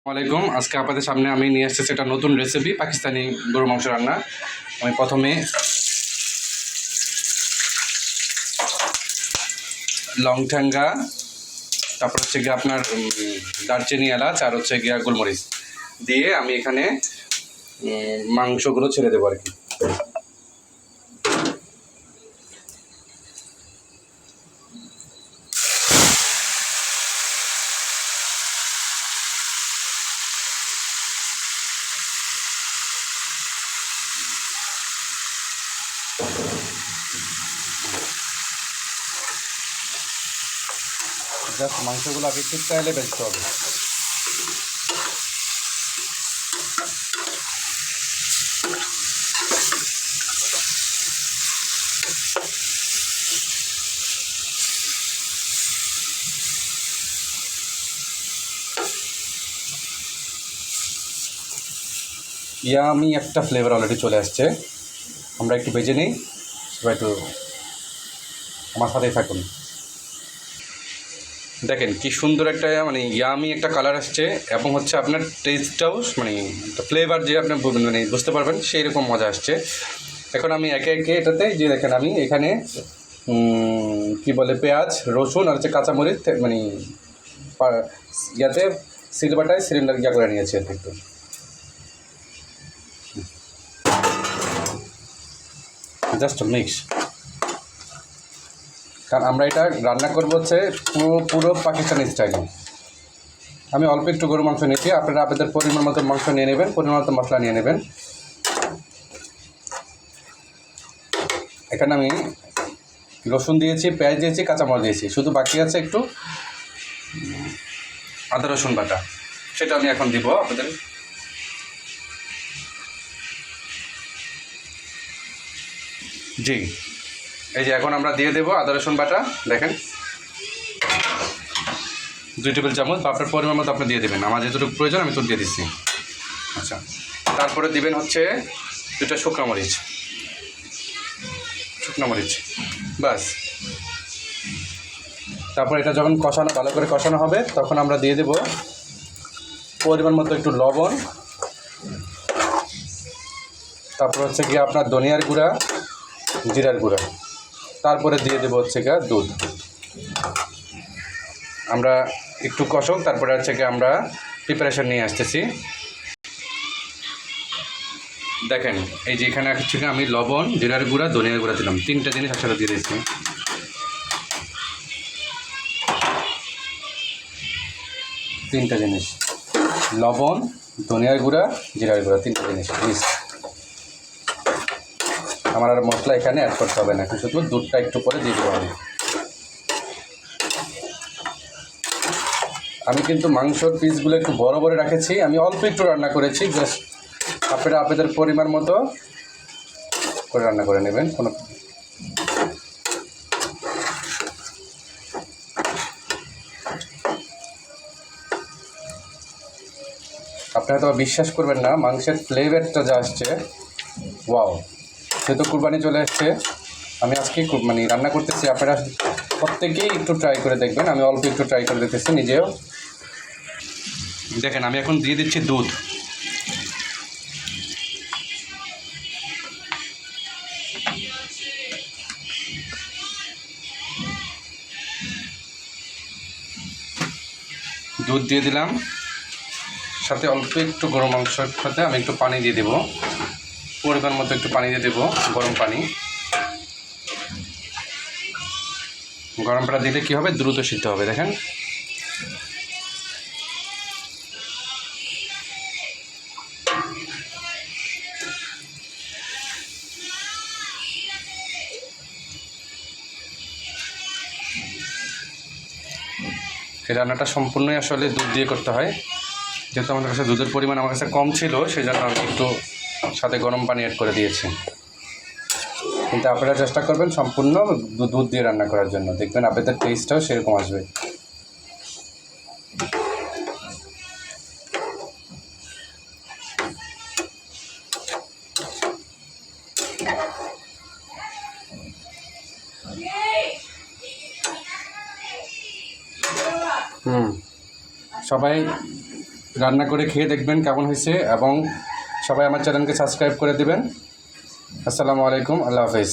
আসসালামাইকুম। আজকে আপনাদের সামনে আমি নিয়ে এসেছি একটা নতুন রেসিপি, পাকিস্তানি গরুর মাংস রান্না। আমি প্রথমে লং ঠ্যাঙ্গা, তারপর হচ্ছে গিয়ে আপনার দারচিনি, এলাচ আর হচ্ছে গিয়া গোলমরিচ দিয়ে আমি এখানে মাংসগুলো ছেড়ে দেবো আর কি। জাস্ট মাংসগুলো আগে একটু স্টাইলে বেচতে হবে। ইয়ামি একটা ফ্লেভার অলরেডি চলে আসছে। আমরা একটু ভেজে নিই, সবাই একটু আমার সাথেই থাকুন। দেখেন কি সুন্দর একটা মানে ইয়ামি একটা কালার আসছে, এবং হচ্ছে আপনার টেস্টটাও মানে ফ্লেভার যে আপনি মানে বুঝতে পারবেন সেই রকম মজা আসছে। এখন আমি একে একে এটাতে যে দেখেন আমি এখানে কি বলে পেঁয়াজ, রসুন আর হচ্ছে কাঁচামরিচ মানে ইয়াতে সিলভারটায় সিলিন্ডার ইয়া করে নিয়েছি আর একটু। জাস্ট মিক্স, কারণ আমরা এটা রান্না করবো হচ্ছে পুরো পাকিস্তানি স্টাইলে। আমি অল্প একটু গরু মাংস নিয়েছি, আপনারা আপনাদের পরিমাণ মতো মাংস নিয়ে নেবেন, পরিমাণ মতো মশলা নিয়ে নেবেন। এখানে আমি রসুন দিয়েছি, পেঁয়াজ দিয়েছি, কাঁচামরিচ দিয়েছি, শুধু বাকি আছে একটু আদা রসুন বাটা, সেটা আমি এখন দিব আপনাদের। জি, এই যে এখন আমরা দিয়ে দেবো আদা রসুন বাটা। দেখেন 2 টেবিল চামচ, আপনার পরিমাণ মতো আপনি দিয়ে দেবেন, আমার যেটুকু প্রয়োজন আমি তো দিয়ে দিচ্ছি। আচ্ছা, তারপরে দিবেন হচ্ছে 2টা শুকনো মরিচ, বাস। তারপর এটা যখন কষানো ভালো করে কষানো হবে তখন আমরা দিয়ে দেব পরিমাণ মতো একটু লবণ, তারপর হচ্ছে গিয়ে আপনার ধনিয়ার গুঁড়া, জিরার গুঁড়া, তারপরে দিয়ে দেবো হচ্ছে গিয়ে দুধ। আমরা একটু কষক, তারপরে হচ্ছে গিয়ে আমরা প্রিপারেশন নিয়ে আসতেছি। দেখেন এই যে এখানে হচ্ছে গিয়ে আমি লবণ, জিরার গুঁড়া, ধনিয়ার গুঁড়া দিলাম, 3টে জিনিস একসাথে দিয়ে দিয়েছি। 3টে জিনিস, লবণ, ধনিয়ার গুঁড়া, জিরার গুঁড়া, 3টে জিনিস। প্লিজ আমার আর মশলা এখানে অ্যাড করতে হবে না, শুধু দুধটা একটু পরে দিয়ে দেবো। আমি কিন্তু মাংসর পিসগুলো একটু বড় বড় রেখেছি, আমি অল্প একটু রান্না করেছি, জাস্ট আপনারা আপনাদের পরিমাণ মতো করে রান্না করে নেবেন। কোনো আপনারা তো বিশ্বাস করবেন না, মাংসের ফ্লেভারটা যা আসছে, ওয়াও! সেহেতু কুরবানি চলে আসছে, আমি আজকে মানে রান্না করতেছি, আপনারা প্রত্যেকেই একটু ট্রাই করে দেখবেন। আমি অল্প একটু ট্রাই করে দেখতেছি নিজেও। দেখেন আমি এখন দিয়ে দিচ্ছি দুধ। দুধ দিয়ে দিলাম, সাথে অল্প একটু গরম মাংসের সাথে আমি একটু পানি দিয়ে দেবো, পরিমাণ মতো একটু পানি দিয়ে দেবো, গরম পানি। গরম পানি দিলে কী হবে, দ্রুত সিদ্ধ হবে। দেখেন এই রান্নাটা সম্পূর্ণই আসলে দুধ দিয়ে করতে হয়, যেহেতু আমাদের কাছে দুধের পরিমাণ আমার কাছে কম ছিল, সেই জন্য আমি একটু সাথে গরম পানি অ্যাড করে দিয়েছি। কিন্তু আপনারা চেষ্টা করবেন সম্পূর্ণ দুধ দিয়ে রান্না করার জন্য, দেখবেন আপনাদের টেস্টটাও সেরকম আসবে। সবাই রান্না করে খেয়ে দেখবেন কেমন হয়েছে, এবং সবাই আমার চ্যানেলকে সাবস্ক্রাইব করে দেবেন। আসসালামু আলাইকুম, আল্লাহ হাফেজ।